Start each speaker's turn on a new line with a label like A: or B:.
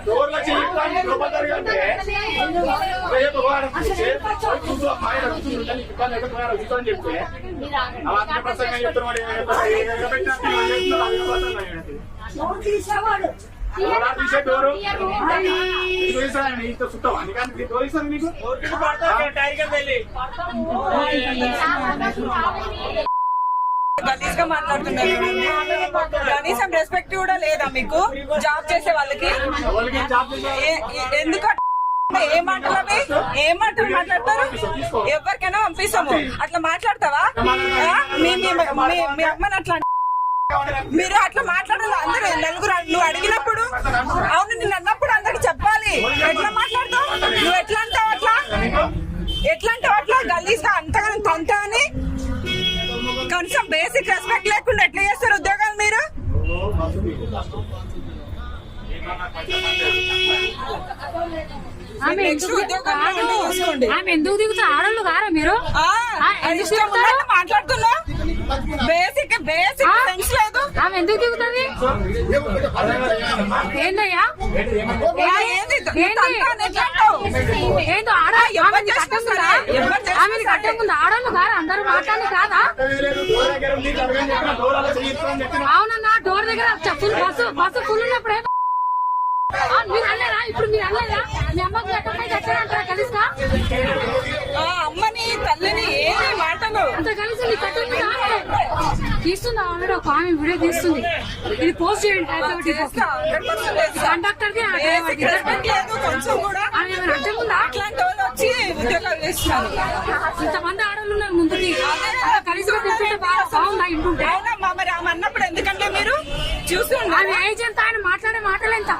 A: డోర్ల అంటే చెప్తే తీసే డోరు చుట్టాం అందుకని తోలిస్తాను నీకు
B: గలీజ్ గా మాట్లాడుతున్నారు. కనీసం రెస్పెక్ట్ కూడా లేదా మీకు? జాబ్ చేసే వాళ్ళకి ఎందుకు ఏం మాటలు అవి? ఏం మాటలు మాట్లాడతారు? ఎవరికైనా పంపిస్తాము. అట్లా మాట్లాడతావా? మీ అమ్మని అట్లా మీరు అట్లా మాట్లాడాలి. అందరూ నలుగురు నువ్వు అడిగినప్పుడు అవును నిన్ను అన్నప్పుడు అందరికి చెప్పాలి. ఎట్లా మాట్లాడతావు? నువ్వు ఎట్లా అంటావు? అట్లా గలీజ్ గా అంతగా తంతా అని కనీసం బేసిక్ రెస్పెక్ట్ లేకుండా ఎట్లా చేస్తారు ఉద్యోగాలు మీరు?
C: ఆమె ఎందుకు దిగుతా? ఆడోళ్ళు కారా మీరు?
B: మాట్లాడుతున్నా బేసిక్ సెన్స్ లేదు.
C: ఆమె ఎందుకు దిగుతుంది? ఏందయ్యా ఏందో ఆమెది కట్టకుందా? ఆడోళ్ళు కారా? అందరూ మాట్లాడి కాదా? అవునన్నా డోర్ దగ్గర బస్సు ఫుల్ ఉన్నప్పుడు మీరు అనలేదా? ఇప్పుడు మీరు అనలేదా? మీ అమ్మకి ఎట్లా కలిస్తా
B: అమ్మని తల్లిని ఏమి మాటలు
C: అంత కలిసి నీ కట్ట తీస్తుందా? ఆల్రెడీ ఒక ఆమె వీడియో తీస్తుంది. ఇది పోస్ట్ చేయండి. కండక్టర్ కి
B: కొంచెం కూడా
C: అర్థం ఉందా?
B: అట్లాంటి వాళ్ళు వచ్చి ఉద్యోగాలు చేస్తున్నారు.
C: ఇంతమంది ఆడవాళ్ళు ఉన్నారు ముందుకి కలిసి బాగుందా? ఇంటుంటే
B: మరి ఆమె అన్నప్పుడు ఎందుకంటే మీరు చూసి
C: ఆమె ఏజ్ ఎంత? ఆయన మాట్లాడే మాటలు ఎంత?